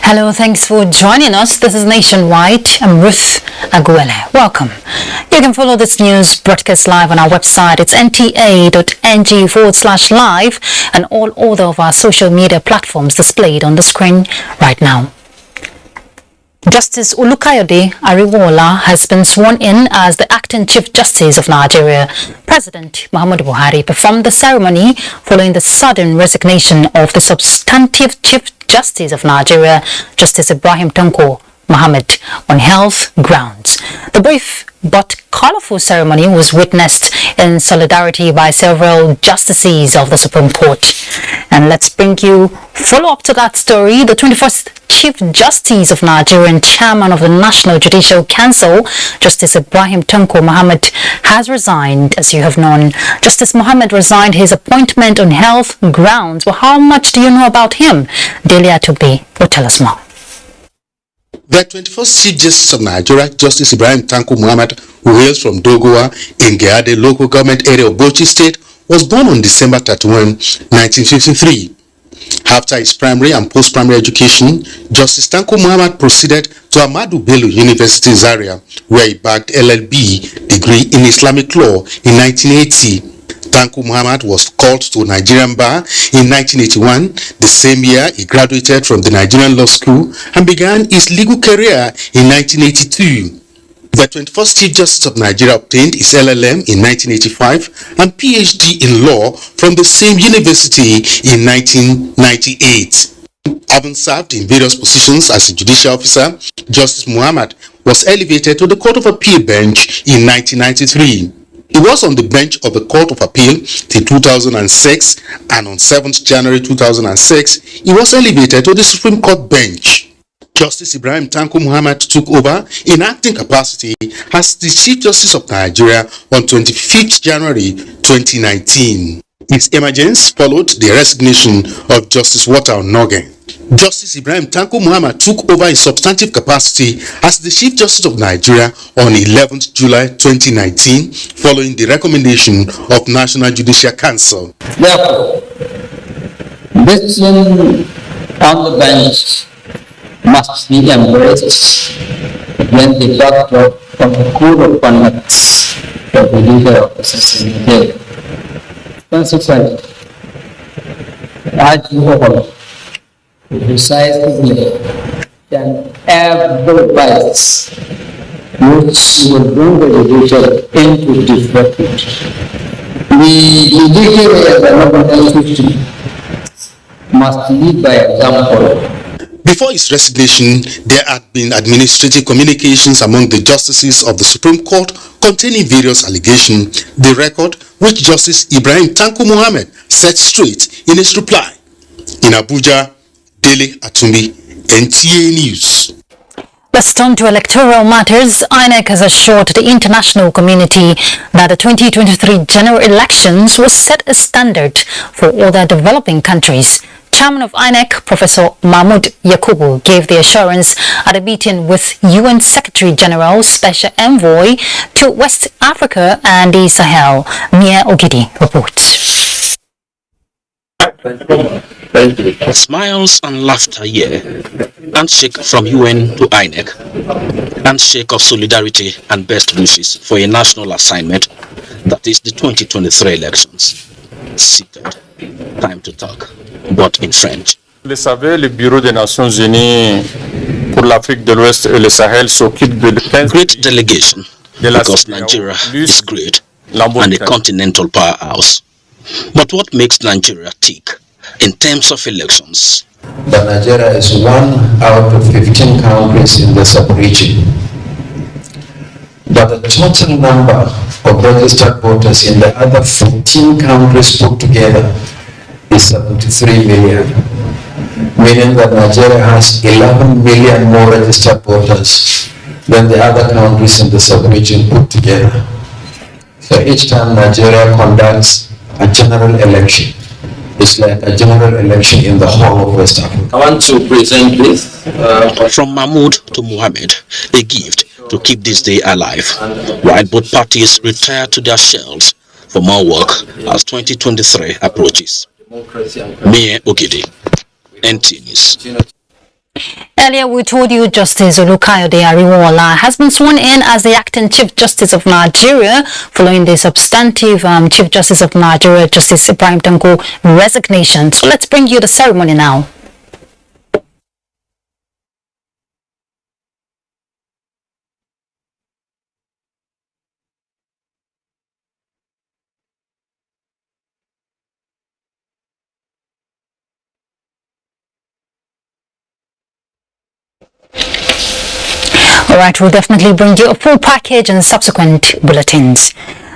Hello, thanks for joining us. This is Nationwide. I'm Ruth Aguele. Welcome. You can follow this news broadcast live on our website. It's nta.ng/live and all other of our social media platforms displayed on the screen right now. Justice Olukayode Ariwola has been sworn in as the acting Chief Justice of Nigeria. President Muhammadu Buhari performed the ceremony following the sudden resignation of the substantive Chief Justice of Nigeria, Justice Ibrahim Tanko Muhammad, on health grounds. The brief but colorful ceremony was witnessed in solidarity by several justices of the Supreme Court. And let's bring you follow-up to that story. The 21st Chief Justice of Nigeria and Chairman of the National Judicial Council, Justice Ibrahim Tanko Muhammad, has resigned, as you have known. Justice Muhammad resigned his appointment on health grounds. Well, how much do you know about him? Delia Tobi will tell us more. The 21st Chief Justice of Nigeria, Justice Ibrahim Tanko Muhammad, who hails from Dogowa in Geade local government area of Bauchi State, was born on December 31, 1953. After his primary and post-primary education, Justice Tanko Muhammad proceeded to Ahmadu Bello University Zaria, where he bagged LLB degree in Islamic law in 1980. Tanko Muhammad was called to Nigerian bar in 1981. The same year, he graduated from the Nigerian Law School and began his legal career in 1982. The 21st Chief Justice of Nigeria obtained his LLM in 1985 and PhD in law from the same university in 1998. Having served in various positions as a judicial officer, Justice Muhammad was elevated to the Court of Appeal bench in 1993. He was on the bench of the Court of Appeal till 2006, and on 7th January 2006, he was elevated to the Supreme Court bench. Justice Ibrahim Tanko Muhammad took over in acting capacity as the Chief Justice of Nigeria on 25th January 2019. His emergence followed the resignation of Justice Walter Onoge. Justice Ibrahim Tanko Muhammad took over in substantive capacity as the Chief Justice of Nigeria on 11th July 2019, following the recommendation of National Judicial Council. Therefore, decision on the bench must be embraced when the doctor of the Code of Conduct of the legal officers is detailed. Consequently, as you all precisely than every vice which will bring the judicial into disrepute. The judiciary as a representative must lead by example. Before his resignation, there had been administrative communications among the justices of the Supreme Court containing various allegations, the record which Justice Ibrahim Tanko Muhammad set straight in his reply. In Abuja, Dele Atumbi, NTA News. Let's turn to electoral matters. INEC has assured the international community that the 2023 general elections will set a standard for other developing countries. Chairman of INEC, Professor Mahmoud Yakubu, gave the assurance at a meeting with UN Secretary General Special Envoy to West Africa and the Sahel. Mia Ogidi reports. Smiles and laughter here. Handshake from UN to INEC. Handshake of solidarity and best wishes for a national assignment, that is the 2023 elections. Seated. Time to talk, but in French. Vous le savez, le Bureau des Nations Unies pour l'Afrique de l'Ouest et le Sahel s'occupe de great delegation, because Nigeria is great and a continental powerhouse. But what makes Nigeria tick in terms of elections? That Nigeria is one out of 15 countries in the sub-region. But the total number of registered voters in the other 14 countries put together is 73 million. meaning that Nigeria has 11 million more registered voters than the other countries in the sub-region put together. So each time Nigeria conducts a general election, it's like a general election in the whole of West Africa. I want to present this. From Mahmoud to Mohammed, a gift to keep this day alive, while both parties retire to their shells for more work as 2023 approaches. Mie Ogidi, NT News. Earlier, we told you Justice Olukayode Ariwola has been sworn in as the acting Chief Justice of Nigeria following the substantive Chief Justice of Nigeria, Justice Ibrahim Tanko, resignation. So let's bring you the ceremony now. Alright, we'll definitely bring you a full package in subsequent bulletins.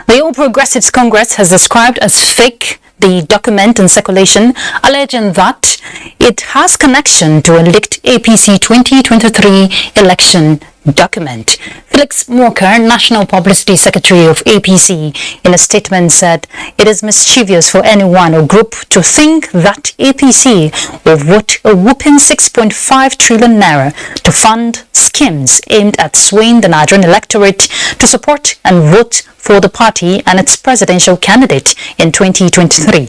The All Progressives Congress has described as fake the document in circulation, alleging that it has connection to a leaked APC 2023 election document. Felix Walker, National Publicity Secretary of APC, in a statement said it is mischievous for anyone or group to think that APC will vote a whopping 6.5 trillion naira to fund schemes aimed at swaying the Nigerian electorate to support and vote for the party and its presidential candidate in 2023.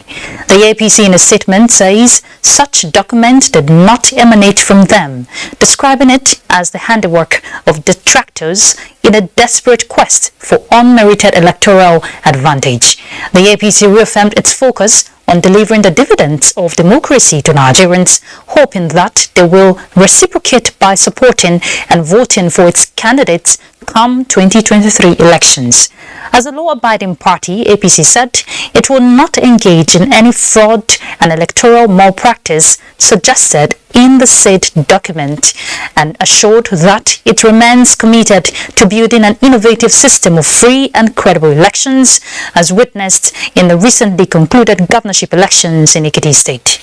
The APC in a statement says such document did not emanate from them, describing it as the handiwork of detractors in a desperate quest for unmerited electoral advantage. The APC reaffirmed its focus on delivering the dividends of democracy to Nigerians, hoping that they will reciprocate by supporting and voting for its candidates come 2023 elections. As a law-abiding party, APC said it will not engage in any fraud and electoral malpractice suggested in the said document, and assured that it remains committed to building an innovative system of free and credible elections, as witnessed in the recently concluded governorship elections in Ekiti State.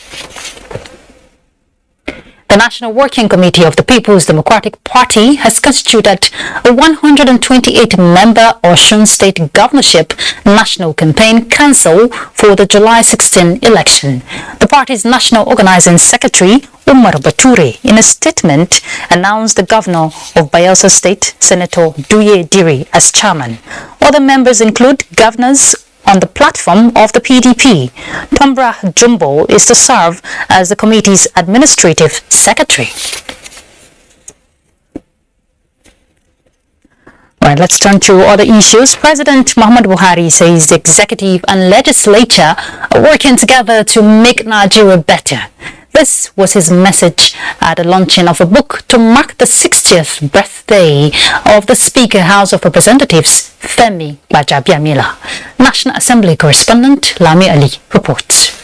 The National Working Committee of the People's Democratic Party has constituted a 128-member Osun State Governorship National Campaign Council for the July 16 election. The party's National Organizing Secretary, Umar Bature, in a statement, announced the Governor of Bayelsa State, Senator Duye Diri, as chairman. Other members include governors on the platform of the PDP. Tombra Jumbo is to serve as the committee's administrative secretary. Right, let's turn to other issues. President Muhammadu Buhari says the executive and legislature are working together to make Nigeria better. This was his message at the launching of a book to mark the 60th birthday of the Speaker, House of Representatives, Femi Gbajabiamila. National Assembly correspondent Lami Ali reports.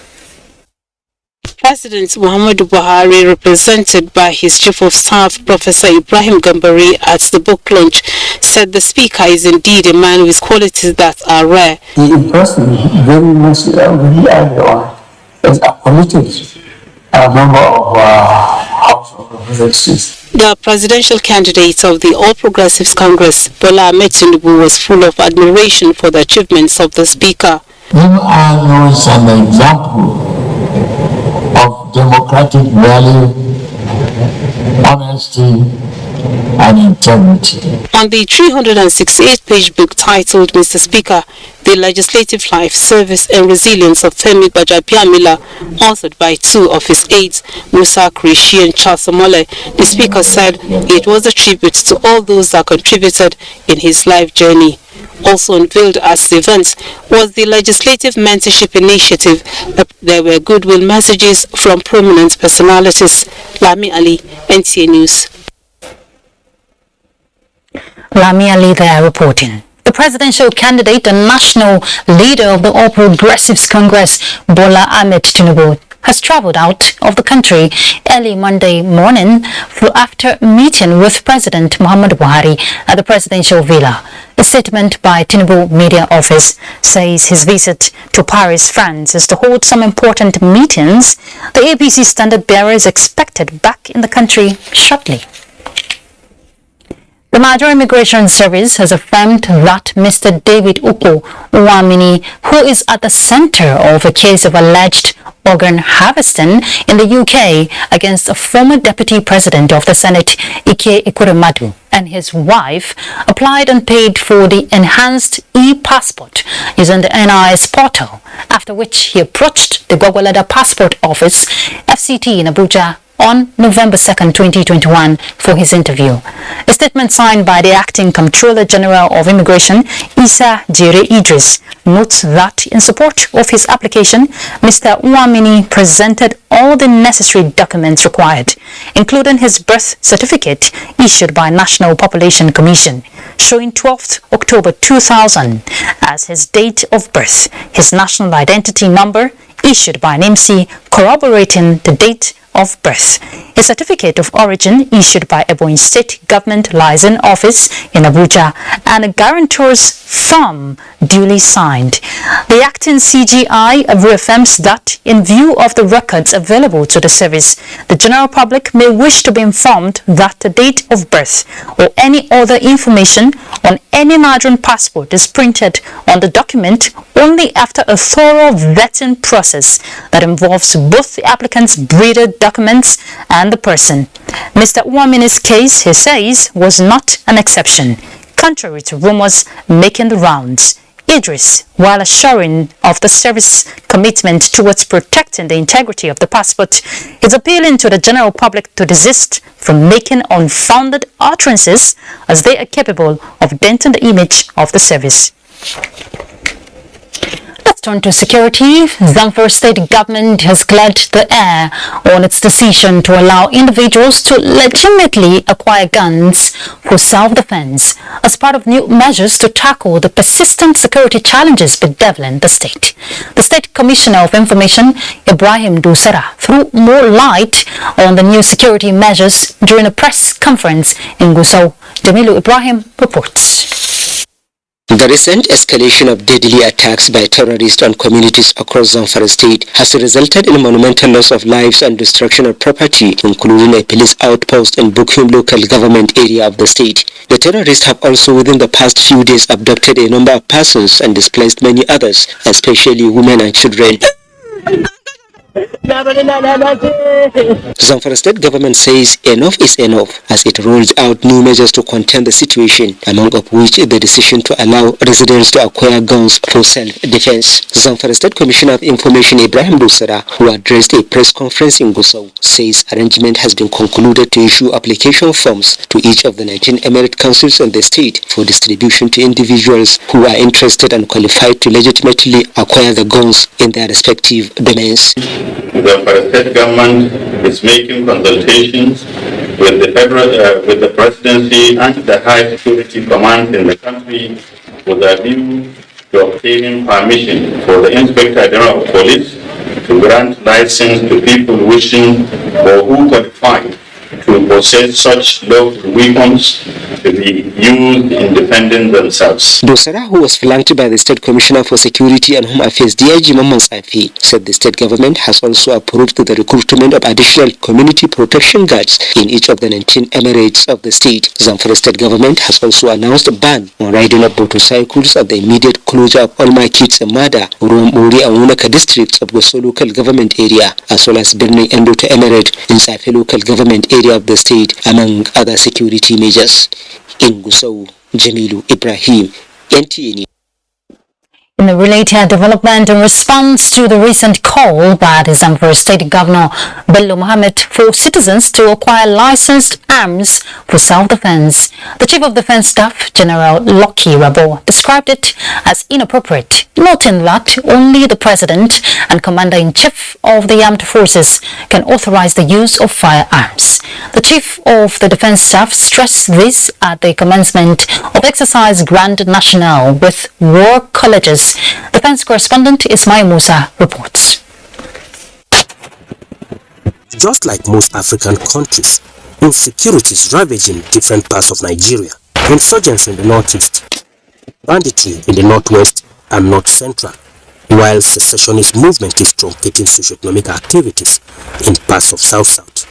President Muhammadu Buhari, represented by his Chief of Staff, Professor Ibrahim Gambari, at the book launch, said the Speaker is indeed a man with qualities that are rare. He impressed me very much really early on as a committed member of House of Representatives. The presidential candidate of the All Progressives Congress, Bola Ahmed Tinubu, was full of admiration for the achievements of the Speaker. Him was an example of democratic value, honesty, and integrity. On the 368-page book titled Mr. Speaker, The Legislative Life, Service and Resilience of Femi Gbajabiamila, authored by two of his aides, Musa Krishi and Charles Omole, the Speaker said it was a tribute to all those that contributed in his life journey. Also unveiled at the event was the Legislative Mentorship Initiative. There were goodwill messages from prominent personalities. Lami Ali, NTA News. Lami Ali there reporting. The presidential candidate and national leader of the All Progressives Congress, Bola Ahmed Tinubu, has travelled out of the country early Monday morning after meeting with President Muhammadu Buhari at the presidential villa. A statement by Tinubu Media Office says his visit to Paris, France is to hold some important meetings. The APC standard bearer is expected back in the country shortly. The Nigerian Immigration Service has affirmed that Mr. David Uko Uwamini, who is at the center of a case of alleged organ harvesting in the UK against a former Deputy President of the Senate, Ike Ekweremadu, and his wife, applied and paid for the enhanced e-passport using the NIS portal, after which he approached the Gwagwalada Passport Office, FCT in Abuja, on November 2nd, 2021 for his interview. A statement signed by the Acting Comptroller General of Immigration, Isa Jere Idris, notes that in support of his application, Mr. Uwamini presented all the necessary documents required, including his birth certificate issued by National Population Commission, showing 12th October 2000 as his date of birth, his national identity number issued by NIMC corroborating the date of birth, a certificate of origin issued by Ebonyi State Government Liaison Office in Abuja, and a guarantor's form duly signed. The acting CGI reaffirms that in view of the records available to the service, the general public may wish to be informed that the date of birth or any other information on any Nigerian passport is printed on the document only after a thorough vetting process that involves both the applicant's breeder documents and the person. Mr. Uwamini's case, he says, was not an exception, contrary to rumors making the rounds. Idris, while assuring of the service commitment towards protecting the integrity of the passport, is appealing to the general public to desist from making unfounded utterances as they are capable of denting the image of the service. Let's turn to security. Zamfara state government has cleared the air on its decision to allow individuals to legitimately acquire guns for self-defense as part of new measures to tackle the persistent security challenges bedeviling the state. The State Commissioner of Information, Ibrahim Dusara, threw more light on the new security measures during a press conference in Gusau. Jamilu Ibrahim reports. The recent escalation of deadly attacks by terrorists on communities across Zamfara state has resulted in monumental loss of lives and destruction of property, including a police outpost in Bukhim local government area of the state. The terrorists have also within the past few days abducted a number of persons and displaced many others, especially women and children. Zamfara state government says enough is enough as it rolls out new measures to contain the situation, among of which the decision to allow residents to acquire guns for self-defense. Zamfara State Commissioner of Information Ibrahim Dusara, who addressed a press conference in Gusau, says arrangement has been concluded to issue application forms to each of the 19 emirate councils in the state for distribution to individuals who are interested and qualified to legitimately acquire the guns in their respective domains. The state government is making consultations with the with the presidency and the high security command in the country with a view to obtaining permission for the Inspector General of Police to grant license to people wishing or who qualify to possess such lawful weapons to be used in defending themselves. Dosara, who was flanked by the State Commissioner for Security and Home Affairs DIG Mamman Safi, said the state government has also approved the recruitment of additional community protection guards in each of the 19 emirates of the state. Zamfara state government has also announced a ban on riding of motorcycles at the immediate closure of all markets in Mada, Urumuri and Wunaka districts of Gusau local government area, as well as Birni Endo to Emirate in Safi local government area of the state, among other security measures. In Gusau, Jamilu Ibrahim, NTA. In a related development, in response to the recent call by the Zamfara State Governor Bello Mohammed for citizens to acquire licensed arms for self-defense, the Chief of Defense Staff, General Lucky Rabo, described it as inappropriate, noting that only the President and Commander-in-Chief of the Armed Forces can authorize the use of firearms. The Chief of the Defense Staff stressed this at the commencement of Exercise Grand National with War Colleges. Defense correspondent Ismail Musa reports. Just like most African countries, insecurity is ravaging different parts of Nigeria. Insurgency in the northeast, banditry in the northwest and north central, while secessionist movement is truncating socio-economic activities in parts of south-south.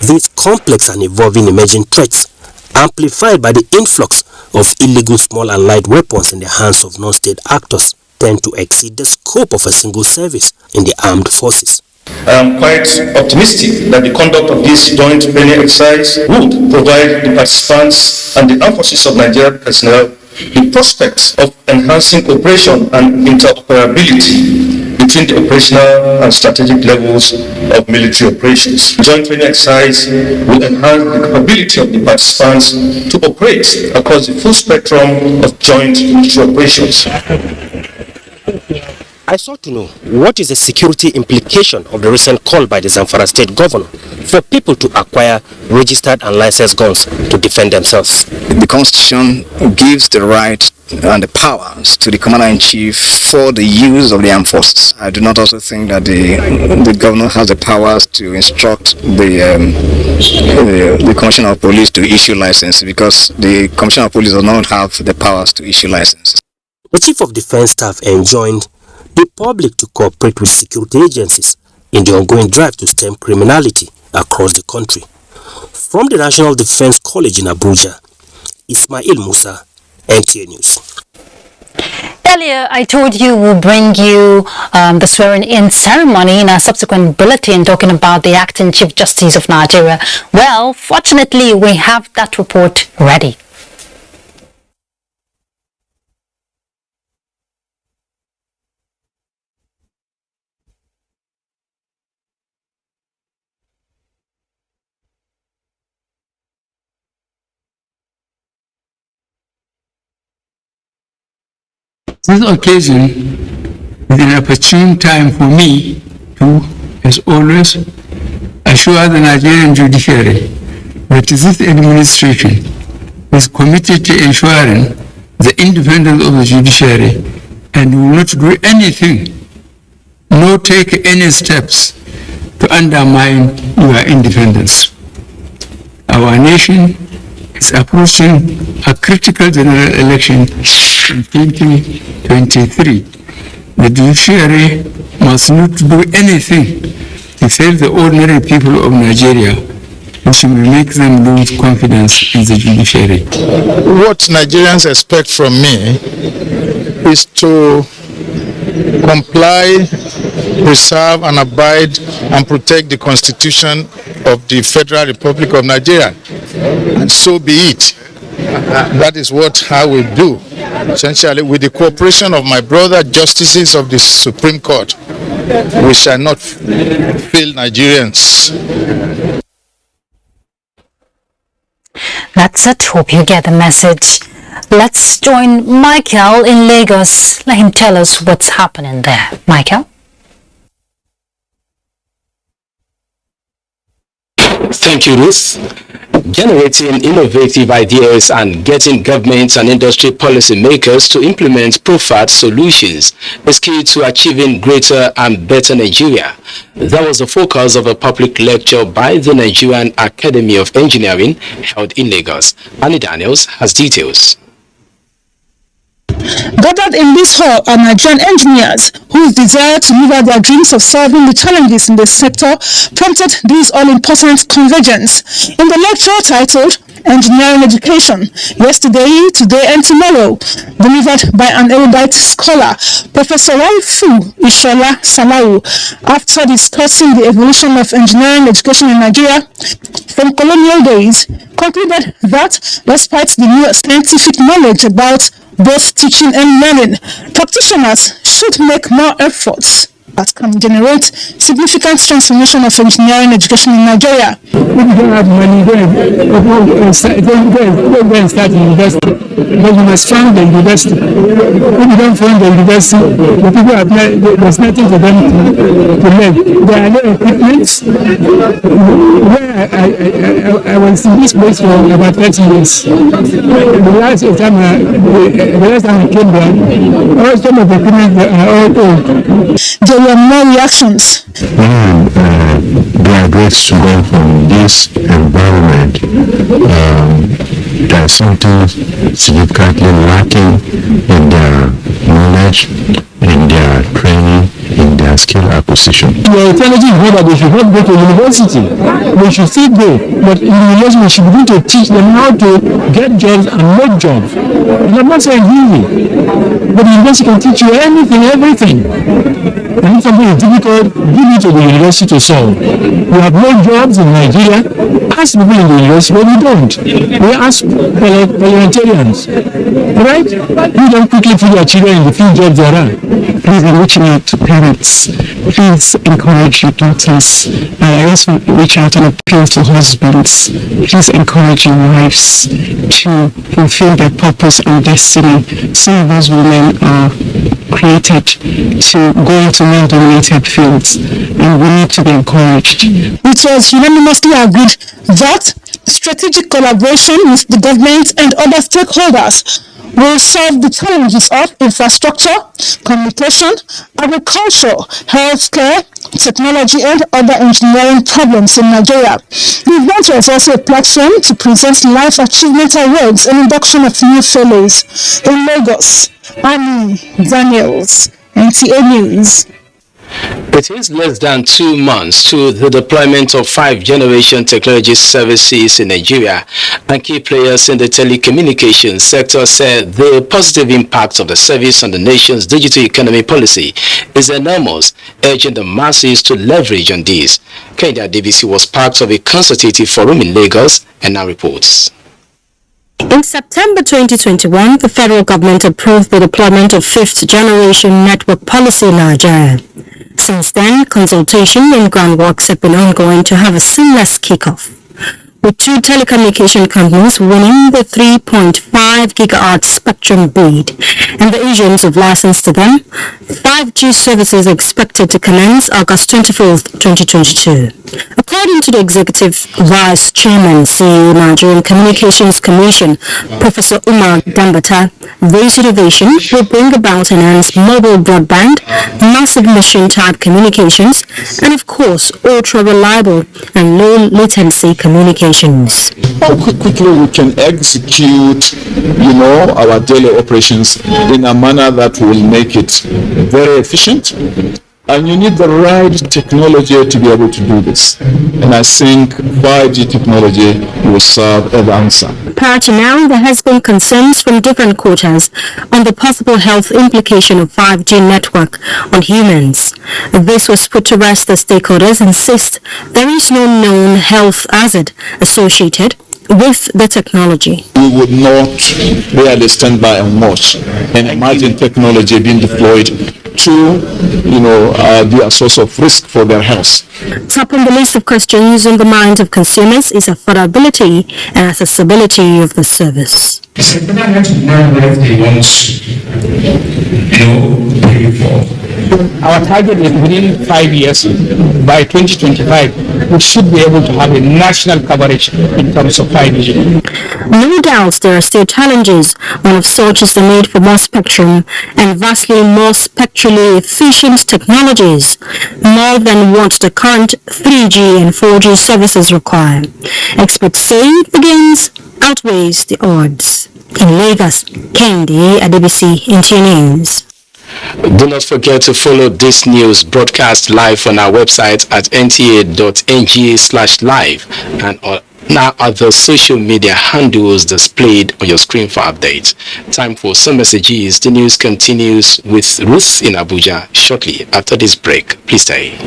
These complex and evolving emerging threats, amplified by the influx of illegal small and light weapons in the hands of non-state actors, tend to exceed the scope of a single service in the armed forces. I am quite optimistic that the conduct of this joint training exercise would provide the participants and the armed forces of Nigeria personnel the prospects of enhancing cooperation and interoperability between the operational and strategic levels of military operations. The joint training exercise will enhance the capability of the participants to operate across the full spectrum of joint military operations. I sought to know what is the security implication of the recent call by the Zamfara state governor for people to acquire registered and licensed guns to defend themselves. The Constitution gives the right and the powers to the Commander-in-Chief for the use of the armed forces. I do not also think that the governor has the powers to instruct the Commissioner of Police to issue licenses, because the Commissioner of Police does not have the powers to issue licenses. The Chief of Defense Staff enjoined the public to cooperate with security agencies in the ongoing drive to stem criminality across the country. From the National Defense College in Abuja, Ismail Musa, NTA News. Earlier, I told you we'll bring you the swearing-in ceremony in a subsequent bulletin talking about the acting Chief Justice of Nigeria. Well, fortunately, we have that report ready. This occasion is an opportune time for me to, as always, assure the Nigerian judiciary that this administration is committed to ensuring the independence of the judiciary and will not do anything, nor take any steps to undermine your independence. Our nation is approaching a critical general election in 2023. The judiciary must not do anything to fail the ordinary people of Nigeria, which will make them lose confidence in the judiciary. What Nigerians expect from me is to comply, preserve and abide and protect the Constitution of the Federal Republic of Nigeria. And so be it. That is what I will do. Essentially, with the cooperation of my brother justices of the Supreme Court, we shall not fail Nigerians. That's it. Hope you get the message. Let's join Michael in Lagos. Let him tell us what's happening there. Michael? Thank you, Ruth. Generating innovative ideas and getting governments and industry policymakers to implement preferred solutions is key to achieving greater and better Nigeria. That was the focus of a public lecture by the Nigerian Academy of Engineering held in Lagos. Annie Daniels has details. Gathered in this hall are Nigerian engineers whose desire to live out their dreams of solving the challenges in the sector prompted this all-important convergence. In the lecture titled Engineering Education, Yesterday, Today and Tomorrow, delivered by an erudite scholar, Professor Waifu Ishola Salau, after discussing the evolution of engineering education in Nigeria from colonial days, concluded that despite the new scientific knowledge about both teaching and learning, practitioners should make more efforts that can generate significant transformation of engineering education in Nigeria. If you don't have money, don't go and start university. But you must fund the university. If you don't fund the university, the people apply, there's nothing for them to learn. There are no equipment. I was in this place for about 30 years. The last time I came there, all some of the equipment are all old. There were more reactions. When they are great to go from this environment. There is something significantly lacking in their knowledge, in their training, in their skill acquisition. The alternative is that they should not go to university. They should still go, but in the university we should begin to teach them how to get jobs and make jobs. And I'm not saying easy, but the university can teach you anything, everything. And if something is difficult, give it to the university to solve. We have no jobs in Nigeria. Ask people in the university, but we don't. We ask parliamentarians, right? You don't quickly put your children in the few jobs there are. Please reach out to parents. Please encourage your daughters. I also reach out and appeal to husbands. Please encourage your wives to fulfill their purpose and destiny. Some of us women are created to go into male-dominated fields, and we need to be encouraged. It was unanimously agreed that strategic collaboration with the government and other stakeholders will solve the challenges of infrastructure, communication, agriculture, healthcare, technology, and other engineering problems in Nigeria. The event was also a platform to present life achievement awards and induction of new fellows. In Lagos, Annie Daniels, NTA News. It is less than 2 months to the deployment of 5th-generation technology services in Nigeria, and key players in the telecommunications sector said the positive impact of the service on the nation's digital economy policy is enormous, urging the masses to leverage on this. Kenya DVC was part of a consultative forum in Lagos and now reports. In September 2021, the federal government approved the deployment of 5th-generation network policy in Nigeria. Since then, consultation and groundworks have been ongoing to have a seamless kickoff, with 2 telecommunication companies winning the 3.5 gigahertz spectrum bid and the issuance of license to them. 5G services are expected to commence August 24, 2022. According to the Executive Vice Chairman, CEO, Nigerian Communications Commission, Professor Umar Dambata, this innovation will bring about enhanced mobile broadband, massive machine-type communications, and of course, ultra-reliable and low-latency communications. How quickly we can execute, our daily operations in a manner that will make it very efficient. And you need the right technology to be able to do this. And I think 5G technology will serve as the answer. Prior to now, there has been concerns from different quarters on the possible health implication of 5G network on humans. This was put to rest as stakeholders insist there is no known health hazard associated with the technology. We would not really stand by and watch and imagine technology being deployed to, be a source of risk for their health. Top on the list of questions on the minds of consumers is affordability and accessibility of the service. It's a better to know what they want to pay for. Our target is within 5 years, by 2025, we should be able to have a national coverage in terms of 5G. No doubt there are still challenges. One of such is the need for more spectrum and vastly more spectrally efficient technologies, more than what the current 3G and 4G services require. Experts say the gains outweighs the odds. In Lagos, Kendi Adebisi, NTA News. Do not forget to follow this news broadcast live on our website at nta.ng/live and on now other social media handles displayed on your screen for updates. Time for some messages. The news continues with Ruth in Abuja shortly after this break. Please stay.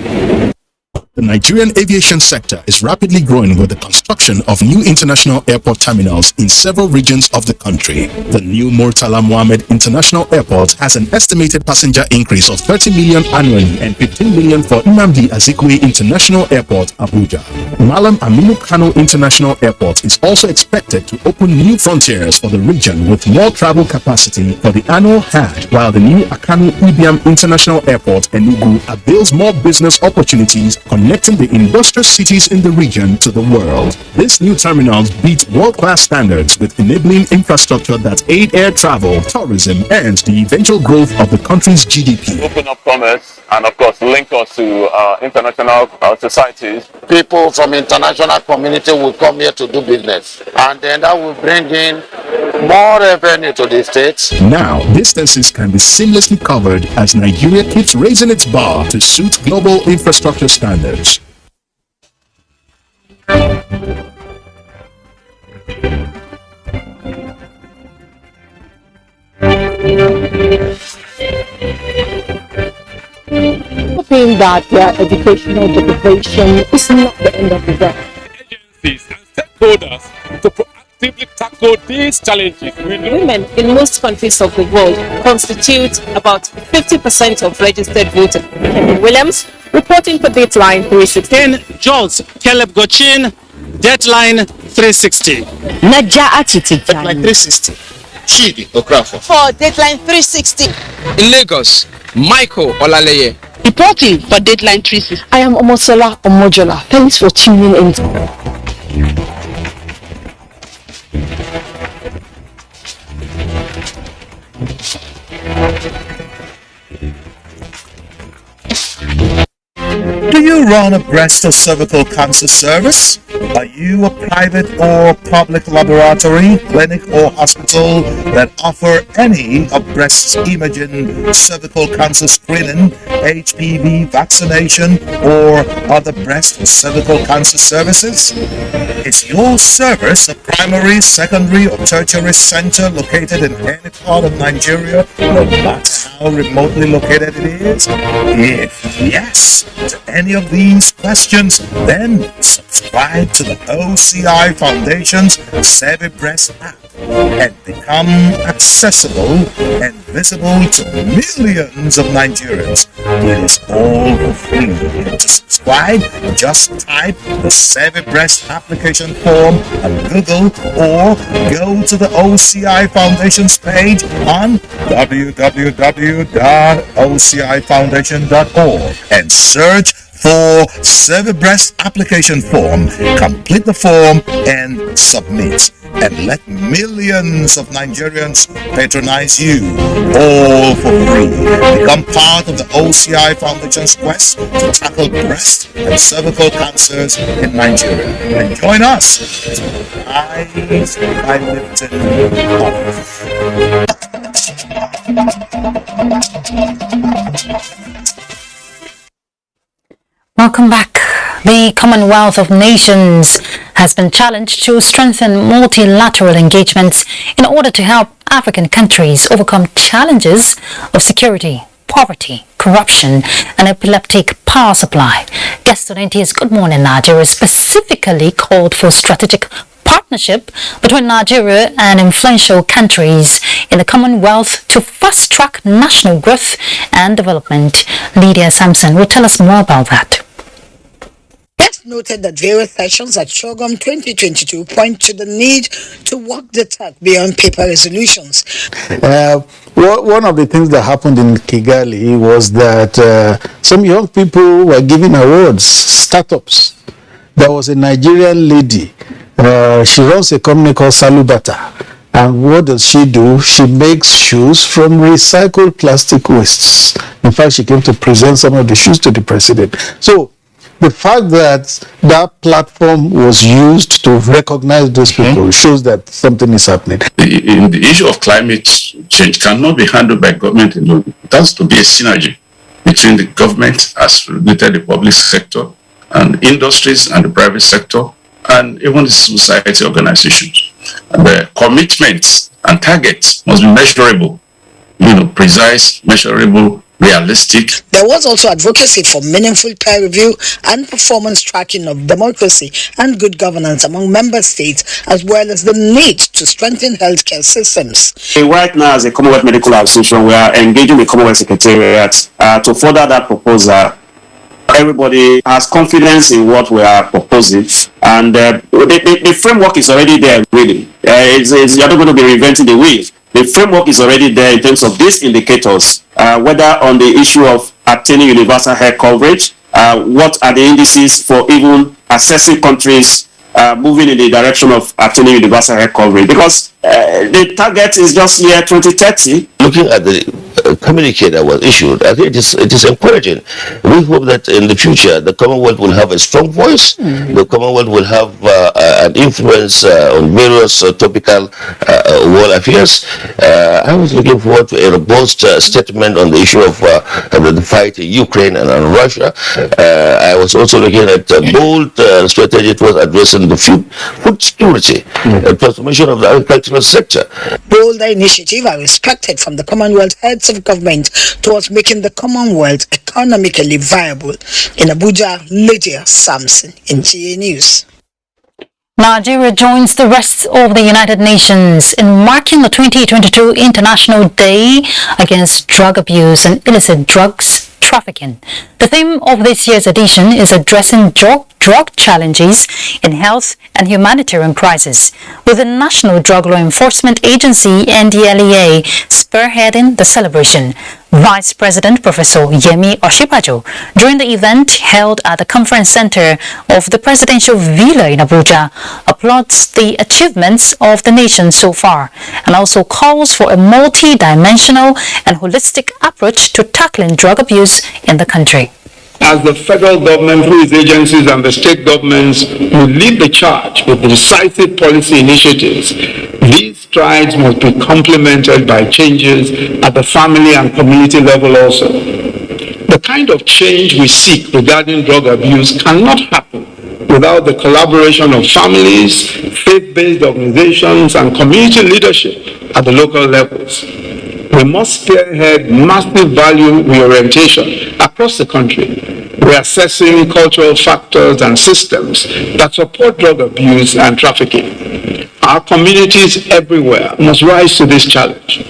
The Nigerian aviation sector is rapidly growing with the construction of new international airport terminals in several regions of the country. The new Murtala Mohammed International Airport has an estimated passenger increase of 30 million annually and 15 million for Nnamdi Azikiwe International Airport, Abuja. Malam Aminu Kano International Airport is also expected to open new frontiers for the region with more travel capacity for the annual Hajj, while the new Akanu Ibiam International Airport, Enugu, avails more business opportunities connected connecting the industrial cities in the region to the world. These new terminals beat world-class standards with enabling infrastructure that aid air travel, tourism, and the eventual growth of the country's GDP. Open up commerce and, of course, link us to international societies. People from international community will come here to do business, and then that will bring in more revenue to the states. Now, distances can be seamlessly covered as Nigeria keeps raising its bar to suit global infrastructure standards. Hoping that their educational deprivation is not the end of the day. Agencies and stakeholders to proactively tackle these challenges. Women in most countries of the world constitute about 50% of registered voters. Kevin Williams reporting for Deadline 360. George Caleb Gochin, Deadline 360. Naja Achiti. Deadline 360. Chidi Okrafo. For Deadline 360. In Lagos, Michael Olaleye. Reporting for Deadline 360. I am Omosola Omojola. Thanks for tuning in. Do you run a breast or cervical cancer service? Are you a private or public laboratory, clinic or hospital that offer any of breast imaging, cervical cancer screening, HPV vaccination, or other breast or cervical cancer services? Is your service a primary, secondary, or tertiary center located in any part of Nigeria, no matter how remotely located it is? If yes to any of these questions, then subscribe to the OCI Foundation's Savvy Breast app and become accessible and visible to millions of Nigerians. It is all for free. To subscribe, just type the Savvy Breast application form on Google or go to the OCI Foundation's page on www.ocifoundation.org and search for Savvy Breast application form. Complete the form and submit, and let millions of Nigerians patronize you, all for free. Become part of the OCI Foundation's quest to tackle breast and cervical cancers in Nigeria. And join us as we rise by lifting Welcome back. The Commonwealth of Nations has been challenged to strengthen multilateral engagements in order to help African countries overcome challenges of security, poverty, corruption, and epileptic power supply. Guest on NT's Good Morning Nigeria specifically called for strategic partnership between Nigeria and influential countries in the Commonwealth to fast-track national growth and development. Lydia Sampson will tell us more about that. Guest noted that various sessions at Shogom 2022 point to the need to walk the talk beyond paper resolutions. One of the things that happened in Kigali was that some young people were giving awards, startups. There was a Nigerian lady. She runs a company called Salubata. And what does she do? She makes shoes from recycled plastic wastes. In fact, she came to present some of the shoes to the president. So the fact that that platform was used to recognize those people shows that something is happening. The issue of climate change cannot be handled by government alone. It has to be a synergy between the government, as related the public sector, and industries and the private sector, and even the society organizations. And the commitments and targets must be measurable, precise, measurable, realistic. There was also advocacy for meaningful peer review and performance tracking of democracy and good governance among member states, as well as the need to strengthen healthcare systems. Right now, as a Commonwealth Medical Association, we are engaging the Commonwealth Secretariat to further that proposal. Everybody has confidence in what we are proposing, and the framework is already there, really. You're not going to be reinventing the wheel. The framework is already there in terms of these indicators, whether on the issue of attaining universal health coverage, what are the indices for even assessing countries moving in the direction of attaining universal health coverage? Because the target is just year 2030. Looking at the communique that was issued, I think it is encouraging. We hope that in the future the Commonwealth will have a strong voice. The Commonwealth will have an influence on various topical world affairs. I was looking forward to a robust statement on the issue of the fight in Ukraine and Russia. I was also looking at a bold strategy towards addressing the food security and transformation of the agricultural sector. Bolder initiative are expected from the Commonwealth heads of government towards making the Commonwealth economically viable. In Abuja, Lydia Samson, NTA News. Nigeria joins the rest of the United Nations in marking the 2022 International Day Against Drug Abuse and Illicit Drugs Trafficking. The theme of this year's edition is addressing drug challenges in health and humanitarian crisis, with the National Drug Law Enforcement Agency (NDLEA) spearheading the celebration. Vice President Professor Yemi Oshibajo, during the event held at the Conference Center of the Presidential Villa in Abuja, applauds the achievements of the nation so far and also calls for a multi-dimensional and holistic approach to tackling drug abuse in the country. As the federal government, through its agencies, and the state governments will lead the charge with decisive policy initiatives, these strides must be complemented by changes at the family and community level also. The kind of change we seek regarding drug abuse cannot happen without the collaboration of families, faith-based organizations, and community leadership at the local levels. We must spearhead massive value reorientation across the country, reassessing cultural factors and systems that support drug abuse and trafficking. Our communities everywhere must rise to this challenge.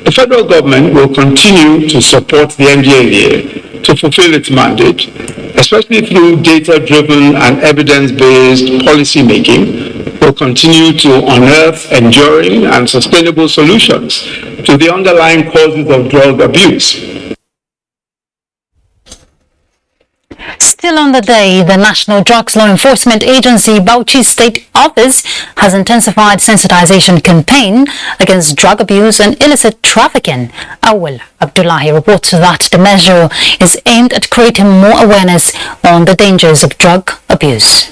The federal government will continue to support the NDLEA to fulfill its mandate, especially through data-driven and evidence-based policy making. Will continue to unearth enduring and sustainable solutions to the underlying causes of drug abuse. Still on the day, the National Drugs Law Enforcement Agency Bauchi State Office has intensified sensitization campaign against drug abuse and illicit trafficking. Awal Abdullahi reports that the measure is aimed at creating more awareness on the dangers of drug abuse.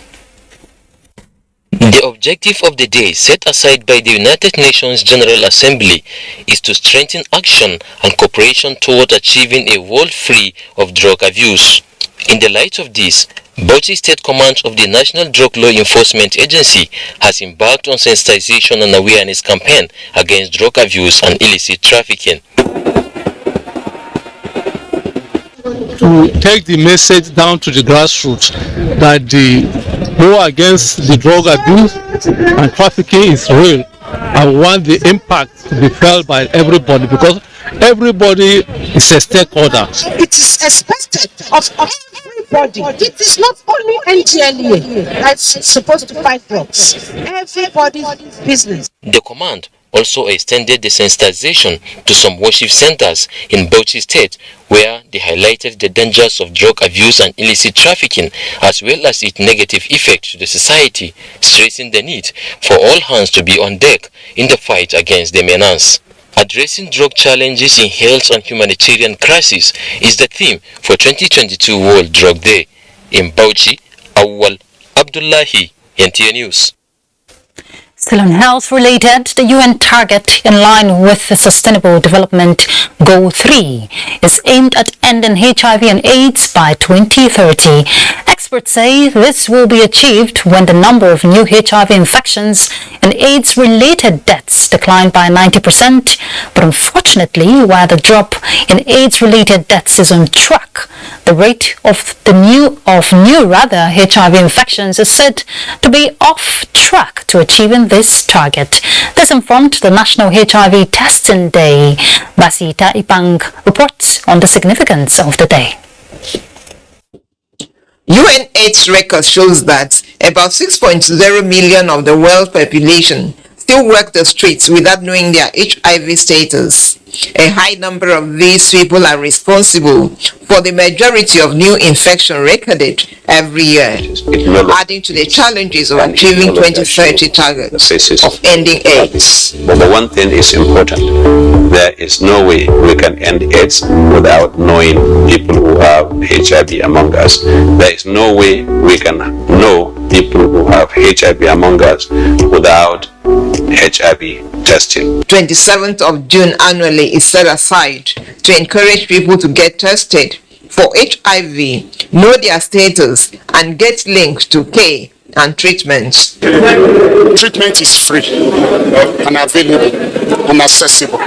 The objective of the day set aside by the United Nations General Assembly is to strengthen action and cooperation toward achieving a world free of drug abuse. In the light of this, Bauchi State Command of the National Drug Law Enforcement Agency has embarked on sensitization and awareness campaign against drug abuse and illicit trafficking. To take the message down to the grassroots that the war against the drug abuse and trafficking is real. I want the impact to be felt by everybody because everybody is a stakeholder. It is expected of everybody. It is not only NDLEA that's supposed to fight drugs. Everybody's business. The command also extended the sensitization to some worship centers in Bauchi State, where they highlighted the dangers of drug abuse and illicit trafficking, as well as its negative effect to the society, stressing the need for all hands to be on deck in the fight against the menace. Addressing drug challenges in health and humanitarian crisis is the theme for 2022 World Drug Day. In Bauchi, Awal Abdullahi, NTA News. Still on health related, the UN target in line with the Sustainable Development Goal 3 is aimed at ending HIV and AIDS by 2030. Experts say this will be achieved when the number of new HIV infections and AIDS-related deaths declined by 90%. But unfortunately, while the drop in AIDS-related deaths is on track, the rate of new HIV infections is said to be off track to achieving this target. This informed the National HIV Testing Day. Basita Ipang reports on the significance of the day. UNAIDS record shows that about 6.0 million of the world population still work the streets without knowing their HIV status. A high number of these people are responsible for the majority of new infection recorded every year, adding to the challenges of achieving 2030 targets of ending AIDS. But the one thing is important. There is no way we can end AIDS without knowing people who have HIV among us. There is no way we can know people who have HIV among us without HIV testing. 27th of June annually is set aside to encourage people to get tested for HIV, know their status, and get linked to care and treatment. Treatment is free and available and accessible.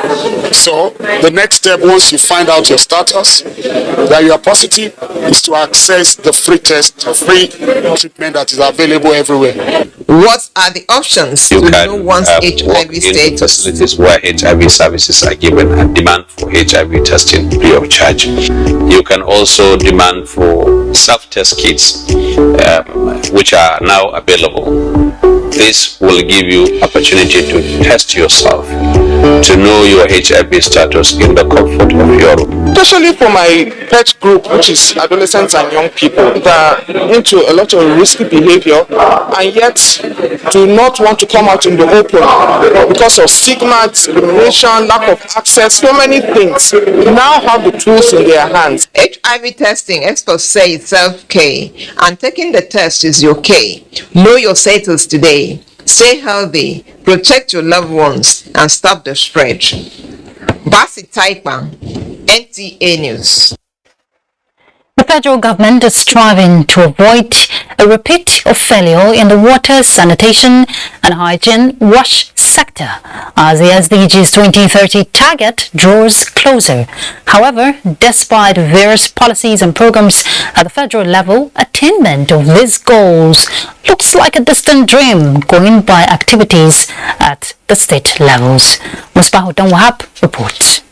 So the next step, once you find out your status, that you are positive, is to access the free test, free treatment that is available everywhere. What are the options to know one's HIV status? Facilities where HIV services are given and demand for HIV testing free of charge. You can also demand for self-test kits, which are now available. This will give you opportunity to test yourself, to know your HIV status in the comfort of your room. Especially for my pet group, which is adolescents and young people that are into a lot of risky behavior and yet do not want to come out in the open because of stigma, discrimination, lack of access, so many things. Now have the tools in their hands. HIV testing, experts say it's self-care, and taking the test is your care. Know your status today. Stay healthy, protect your loved ones, and stop the spread. Basi Taipan, NTA News. The federal government is striving to avoid a repeat of failure in the water, sanitation and hygiene wash sector as the SDG's 2030 target draws closer. However, despite various policies and programs at the federal level, attainment of these goals looks like a distant dream going by activities at the state levels. Musbahuddin Wahab reports.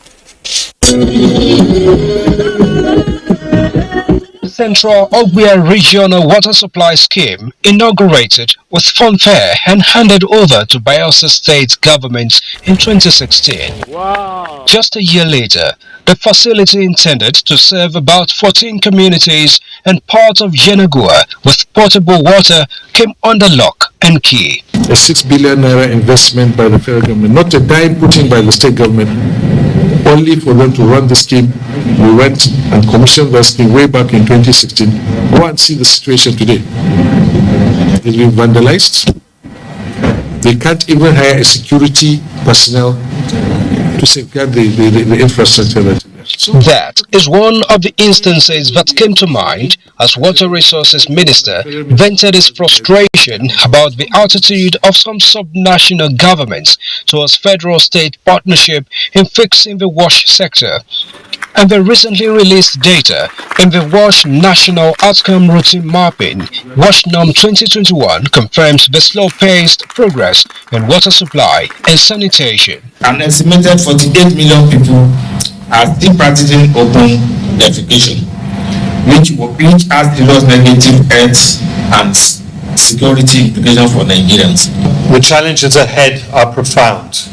Central Ogbia Regional Water Supply Scheme inaugurated with fanfare and handed over to Bayelsa State government in 2016. Wow. Just a year later, the facility intended to serve about 14 communities and part of Yenagua with potable water came under lock and key. A 6 billion naira investment by the federal government, not a dime put in by the state government, only for them to run the scheme. We went and commissioned the scheme way back in 2016. Go and see the situation today. It's been vandalized. They can't even hire a security personnel to safeguard the infrastructure that That is one of the instances that came to mind as Water Resources Minister vented his frustration about the attitude of some subnational governments towards federal-state partnership in fixing the wash sector. And the recently released data in the WASH National Outcome Routine Mapping, WASH-NOM 2021, confirms the slow-paced progress in water supply and sanitation. An estimated 48 million people are still practicing open defecation, which has serious negative health and security implications for Nigerians. The challenges ahead are profound.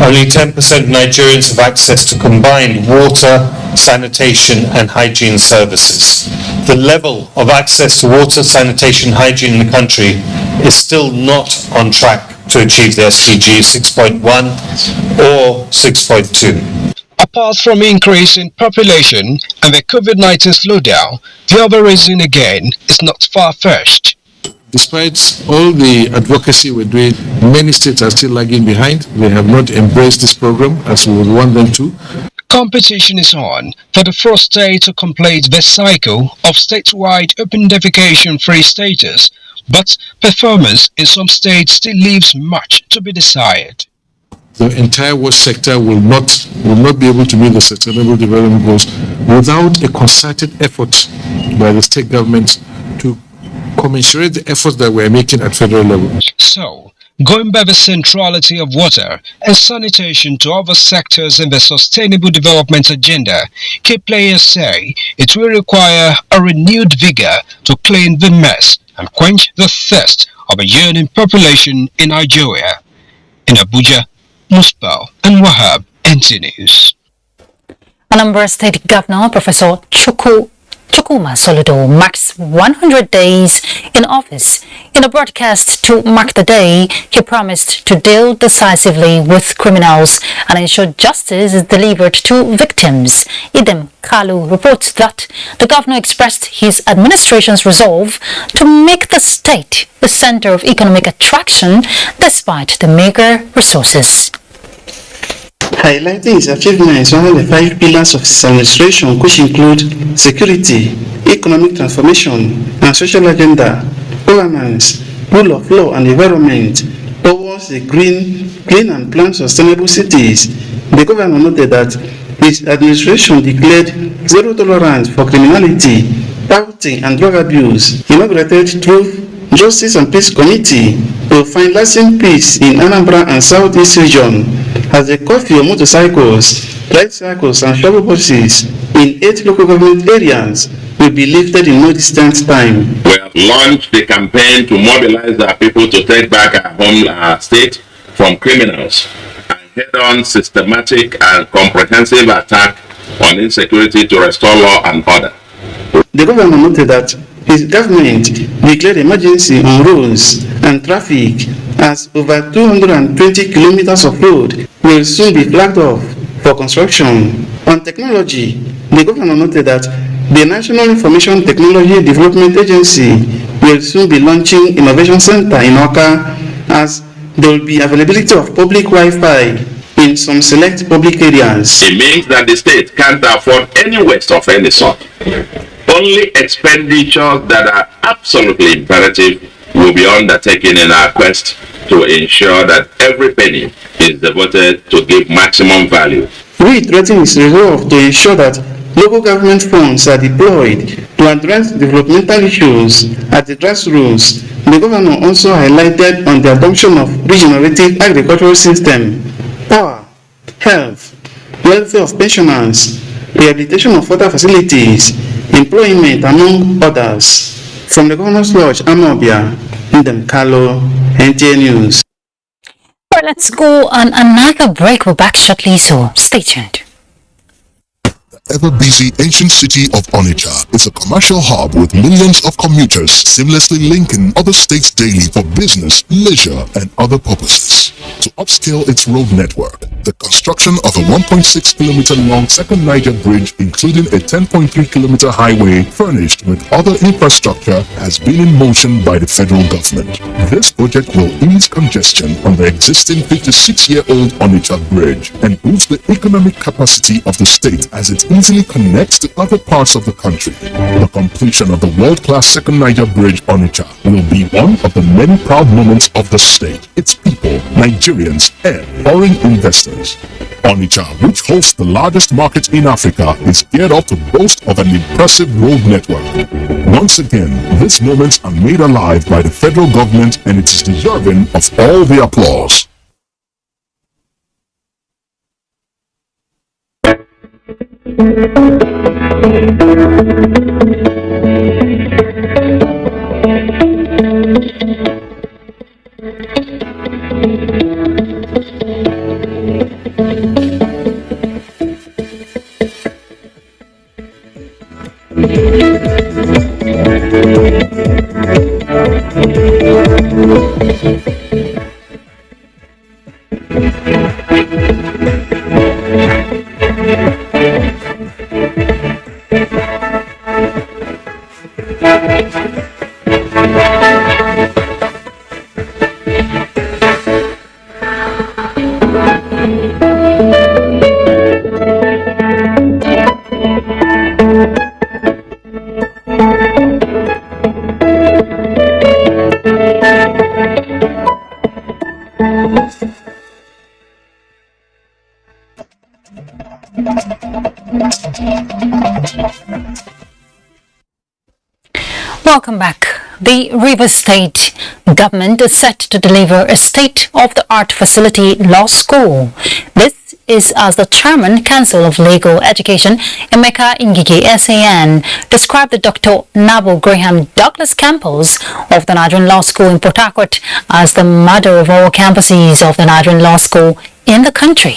Only 10% of Nigerians have access to combined water, sanitation and hygiene services. The level of access to water, sanitation, hygiene in the country is still not on track to achieve the SDG 6.1 or 6.2. Apart from increase in population and the COVID-19 slowdown, the other reason again is not far-fetched. Despite all the advocacy we're doing, many states are still lagging behind. They have not embraced this program as we would want them to. Competition is on for the first state to complete the cycle of statewide open defecation-free status, but performance in some states still leaves much to be desired. The entire wash sector will not be able to meet the sustainable development goals without a concerted effort by the state government to commensurate the efforts that we are making at federal level. So, going by the centrality of water and sanitation to other sectors in the sustainable development agenda, key players say it will require a renewed vigor to clean the mess and quench the thirst of a yearning population in Nigeria. In Abuja, Musbal and Wahab, NT News. Anambra State Governor Professor Chukuma Soludo marks 100 days in office. In a broadcast to mark the day, he promised to deal decisively with criminals and ensure justice is delivered to victims. Idem Kalu reports that the governor expressed his administration's resolve to make the state the center of economic attraction despite the meager resources. Highlighting his achievements under the 5 pillars of his administration, which include security, economic transformation, and social agenda, governance, rule of law, and environment towards a clean and planned sustainable cities, the governor noted that his administration declared zero tolerance for criminality, poverty, and drug abuse, inaugurated Truth, Justice and Peace Committee to find lasting peace in Anambra and Southeast region, as the curfew of motorcycles, tricycles, and shuttle buses in 8 local government areas will be lifted in no distant time. We have launched the campaign to mobilize our people to take back our state from criminals and head-on systematic and comprehensive attack on insecurity to restore law and order. The governor noted that his government declared emergency on roads and traffic as over 220 kilometers of road will soon be flagged off for construction. On technology, the governor noted that the National Information Technology Development Agency will soon be launching Innovation Center in Oka, as there will be availability of public Wi-Fi in some select public areas. It means that the state can't afford any waste of any sort. Only expenditures that are absolutely imperative will be undertaken in our quest to ensure that every penny is devoted to give maximum value. Reiterating his resolve to ensure that local government funds are deployed to address developmental issues at the grassroots, the governor also highlighted on the adoption of regenerative agricultural system, power, health, welfare of pensioners, rehabilitation of water facilities, employment, among others. From the Governor's Lodge, Amobia, Ndem Kalo, NTA News. All right, let's go on another break. We're back shortly, so stay tuned. Ever-busy ancient city of Onitsha is a commercial hub with millions of commuters seamlessly linking other states daily for business, leisure, and other purposes. To upscale its road network, the construction of a 1.6-kilometer-long second Niger bridge, including a 10.3-kilometer highway furnished with other infrastructure, has been in motion by the federal government. This project will ease congestion on the existing 56-year-old Onitsha bridge and boost the economic capacity of the state as it easily connects to other parts of the country. The completion of the world-class second Niger bridge Onitsha will be one of the many proud moments of the state, its people, Nigerians, and foreign investors. Onitsha, which hosts the largest market in Africa, is geared up to boast of an impressive road network. Once again, these moments are made alive by the federal government, and it is deserving of all the applause. Welcome back. The Rivers State government is set to deliver a state-of-the-art facility law school. This is as the Chairman, Council of Legal Education, Emeka Ngige SAN, described the Dr. Nabo Graham Douglas campus of the Nigerian Law School in Port Harcourt as the mother of all campuses of the Nigerian Law School in the country.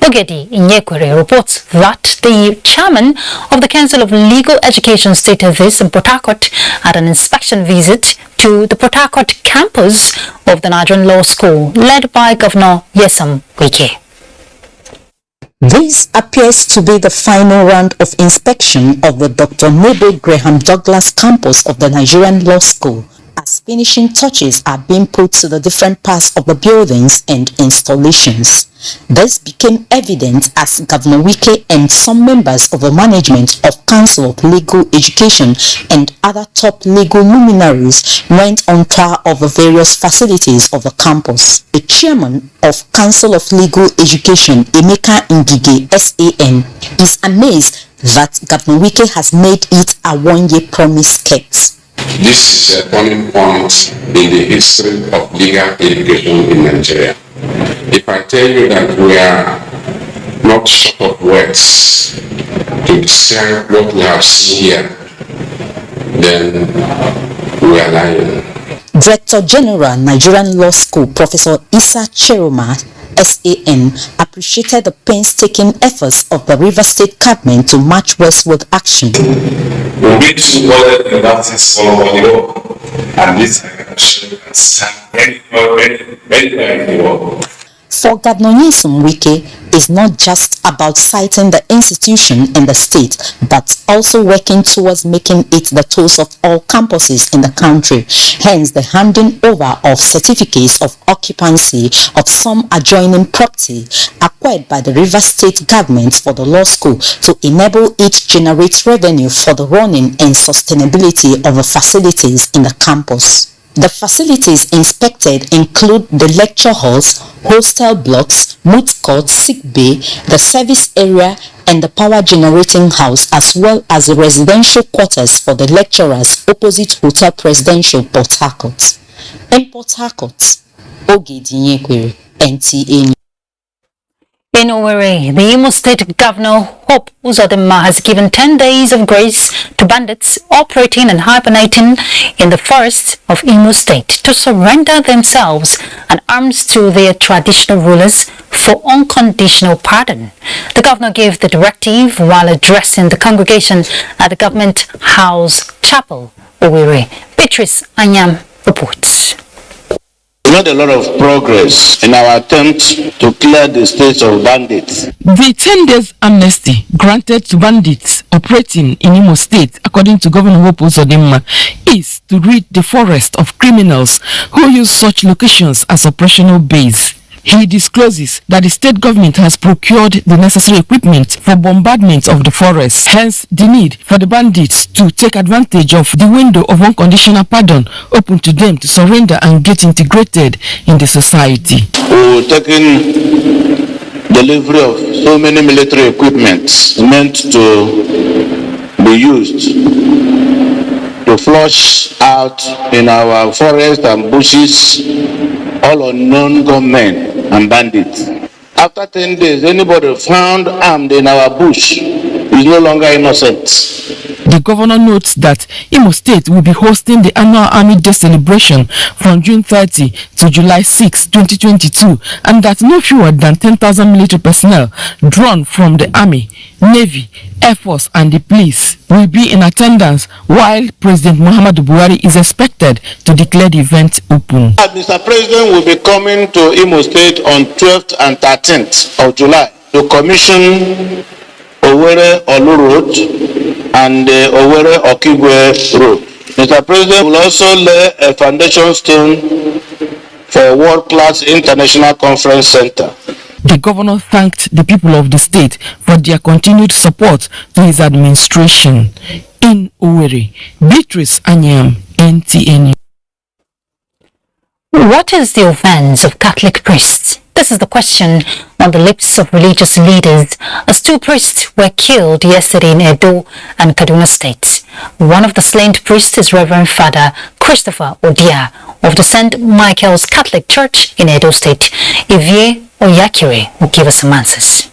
Ogedi Inyekwere reports that the chairman of the Council of Legal Education stated this in Port Harcourt at an inspection visit to the Port Harcourt campus of the Nigerian Law School, led by Governor Nyesom Wike. This appears to be the final round of inspection of the Dr. Nebo Graham Douglas campus of the Nigerian Law School, as finishing touches are being put to the different parts of the buildings and installations. This became evident as Governor Wike and some members of the management of Council of Legal Education and other top legal luminaries went on tour of the various facilities of the campus. The chairman of Council of Legal Education, Emeka Ngige SAN, is amazed that Governor Wike has made it a one-year promise kept. This is a turning point in the history of legal education in Nigeria. If I tell you that we are not short of words to describe what we have seen here, then we are lying. Director General, Nigerian Law School, Professor Isa Cheroma, SAN, appreciated the painstaking efforts of the River State government to march westward action. We need to collect universities all over the world, and this action can stand anywhere in the world. For Governor Nyesom Wike, is not just about citing the institution and the state, but also working towards making it the toast of all campuses in the country. Hence, the handing over of certificates of occupancy of some adjoining property acquired by the River State government for the law school to enable it to generate revenue for the running and sustainability of the facilities in the campus. The facilities inspected include the lecture halls, hostel blocks, moot court, sick bay, the service area, and the power generating house, as well as the residential quarters for the lecturers opposite Hotel Presidential, Port Harcourt. In Port Harcourt, Ogedi Inyekwere, NTA. In Owerri, the Imo State Governor Hope Uzodinma has given 10 days of grace to bandits operating and hibernating in the forests of Imo State to surrender themselves and arms to their traditional rulers for unconditional pardon. The governor gave the directive while addressing the congregation at the Government House Chapel, Owerri. Beatrice Anyam reports. We made a lot of progress in our attempt to clear the states of bandits. The 10 days amnesty granted to bandits operating in Imo State, according to Governor Hope Uzodinma, is to rid the forest of criminals who use such locations as operational base. He discloses that the state government has procured the necessary equipment for bombardment of the forest, hence the need for the bandits to take advantage of the window of unconditional pardon open to them to surrender and get integrated in the society. We're taking delivery of so many military equipment meant to be used to flush out in our forests and bushes all unknown gunmen and bandits. After 10 days, anybody found armed in our bush is no longer innocent. The governor notes that Imo State will be hosting the annual Army Day celebration from June 30 to July 6, 2022, and that no fewer than 10,000 military personnel drawn from the Army, Navy, Air Force and the police will be in attendance, while President Muhammadu Buhari is expected to declare the event open. Mr. President will be coming to Imo State on 12th and 13th of July to commission Owerri Olu Road and Owerri Okigwe Road. Mr. President will also lay a foundation stone for a world-class international conference center. The governor thanked the people of the state for their continued support to his administration. In Owerri, Beatrice Anyam, NTN. What is the offense of Catholic priests? This is the question on the lips of religious leaders as two priests were killed yesterday in Edo and Kaduna State. One of the slain priests is Reverend Father Christopher Odia of the St. Michael's Catholic Church in Edo State. Ivie Oyakire will give us some answers.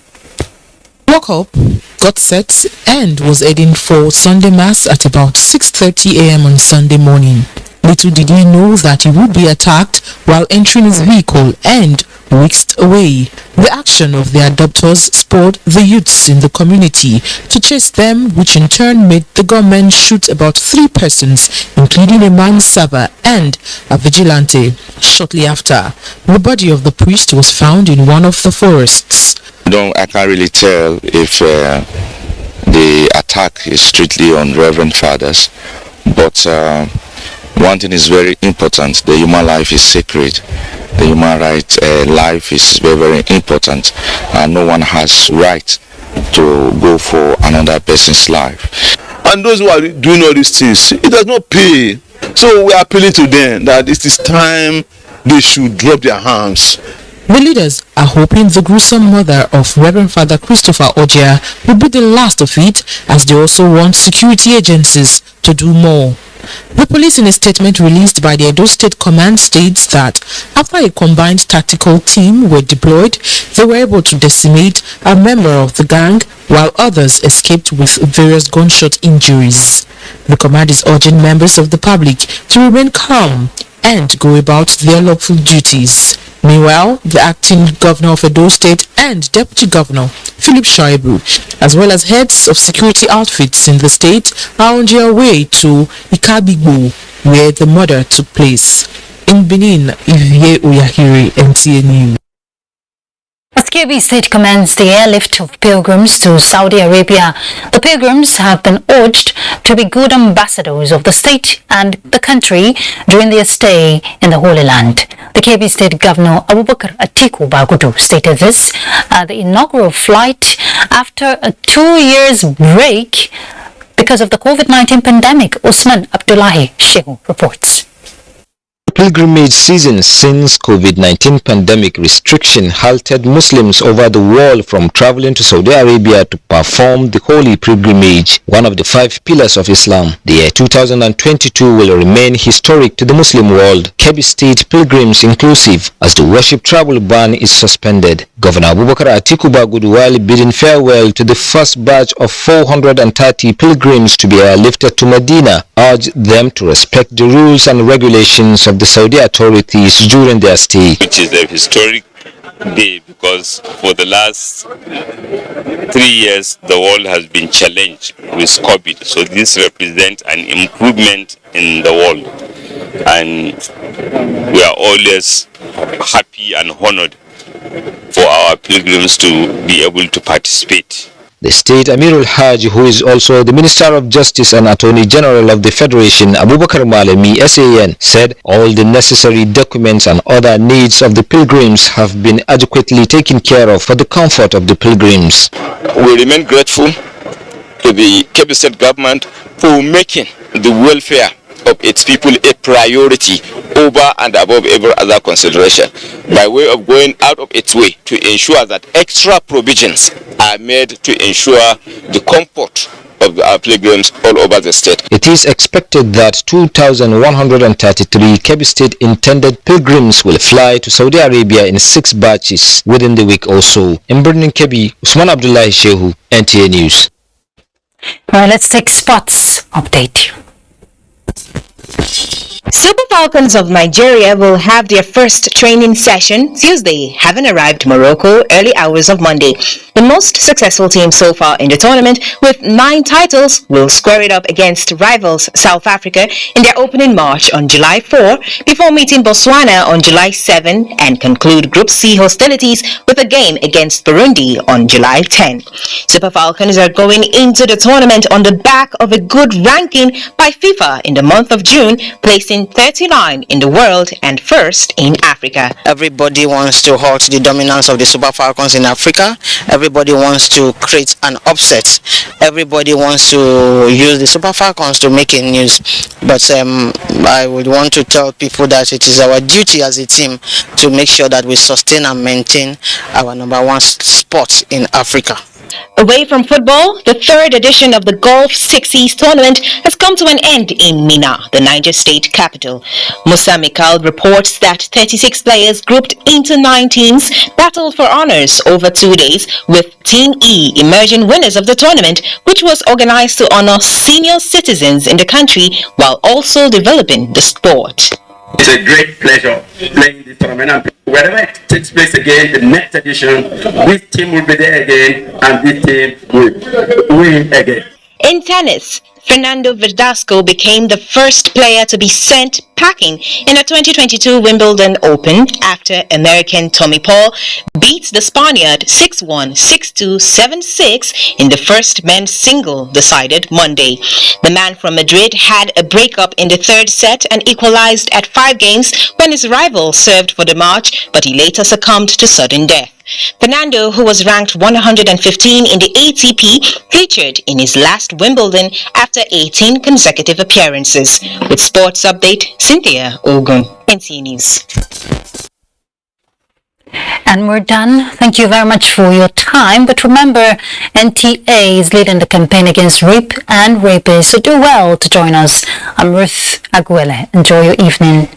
Woke up, got set, and was heading for Sunday Mass at about 6:30 a.m. on Sunday morning. Little did he know that he would be attacked while entering his vehicle and whisked away. The action of the abductors spurred the youths in the community to chase them, which in turn made the gunmen shoot about 3 persons, including a man-server and a vigilante. Shortly after, the body of the priest was found in one of the forests. I can't really tell if the attack is strictly on Reverend Fathers, but one thing is very important: the human life is sacred. The human right life is very, very important, and no one has right to go for another person's life. And those who are doing all these things, it does not pay. So we are appealing to them that it is time they should drop their hands. The leaders are hoping the gruesome murder of Reverend Father Christopher Odia will be the last of it, as they also want security agencies to do more. The police, in a statement released by the Edo State Command, states that after a combined tactical team were deployed, they were able to decimate a member of the gang, while others escaped with various gunshot injuries. The command is urging members of the public to remain calm and go about their lawful duties. Meanwhile, the acting governor of Edo State and Deputy Governor Philip Shoaibu, as well as heads of security outfits in the state, are on their way to Ikabigbo, where the murder took place. In Benin, Ivie Oyakire, NTA News. As Kebbi State commenced the airlift of pilgrims to Saudi Arabia, the pilgrims have been urged to be good ambassadors of the state and the country during their stay in the Holy Land. The Kebbi State Governor Abubakar Atiku Bagudu stated this at the inaugural flight after a 2 years break because of the COVID-19 pandemic. Usman Abdullahi Shehu reports. Pilgrimage season since COVID-19 pandemic restriction halted Muslims over the world from traveling to Saudi Arabia to perform the holy pilgrimage, one of the 5 pillars of Islam. The year 2022 will remain historic to the Muslim world, Kebbi State pilgrims inclusive, as the worship travel ban is suspended. Governor Abubakar Atiku Bagudu, while bidding farewell to the first batch of 430 pilgrims to be airlifted to Medina, urged them to respect the rules and regulations of the Saudi authorities during their stay. Which is a historic day because for the last 3 years the world has been challenged with COVID. So this represents an improvement in the world, and we are always happy and honored for our pilgrims to be able to participate. The State Amirul Hajj, who is also the Minister of Justice and Attorney General of the Federation, Abubakar Malami, SAN, said all the necessary documents and other needs of the pilgrims have been adequately taken care of for the comfort of the pilgrims. We remain grateful to the Kebbi State government for making the welfare of its people a priority over and above every other consideration, by way of going out of its way to ensure that extra provisions are made to ensure the comfort of our pilgrims all over the state. It is expected that 2,133 Kebbi State intended pilgrims will fly to Saudi Arabia in 6 batches within the week or so. In Birnin Kebbi, Usman Abdullahi Shehu, NTA News. Well, let's take sports update. Super Falcons of Nigeria will have their first training session Tuesday, having arrived Morocco early hours of Monday. The most successful team so far in the tournament, with 9 titles, will square it up against rivals South Africa in their opening march on July 4, before meeting Botswana on July 7 and conclude Group C hostilities with a game against Burundi on July 10. Super Falcons are going into the tournament on the back of a good ranking by FIFA in the month of June, placing 39 in the world and first in Africa. Everybody wants to halt the dominance of the Super Falcons in Africa. Everybody wants to create an upset. Everybody wants to use the Super Falcons to make a news. But I would want to tell people that it is our duty as a team to make sure that we sustain and maintain our #1 spot in Africa. Away from football, the third edition of the Golf Six Seas tournament has come to an end in Minna, the Niger state capital. Musa Mikal reports that 36 players grouped into 9 teams battled for honors over 2 days, with Team E emerging winners of the tournament, which was organized to honor senior citizens in the country while also developing the sport. It's a great pleasure playing this tournament, and wherever it takes place again, the next edition, this team will be there again, and this team will win again. In tennis, Fernando Verdasco became the first player to be sent packing in the 2022 Wimbledon Open after American Tommy Paul beats the Spaniard 6-1, 6-2, 7-6 in the first men's single decided Monday. The man from Madrid had a breakup in the third set and equalized at 5 games when his rival served for the match, but he later succumbed to sudden death. Fernando, who was ranked 115 in the ATP, featured in his last Wimbledon after 18 consecutive appearances. With Sports Update, Cynthia Ogun, NC News. And we're done. Thank you very much for your time. But remember, NTA is leading the campaign against rape and rapists, so do well to join us. I'm Ruth Aguele. Enjoy your evening.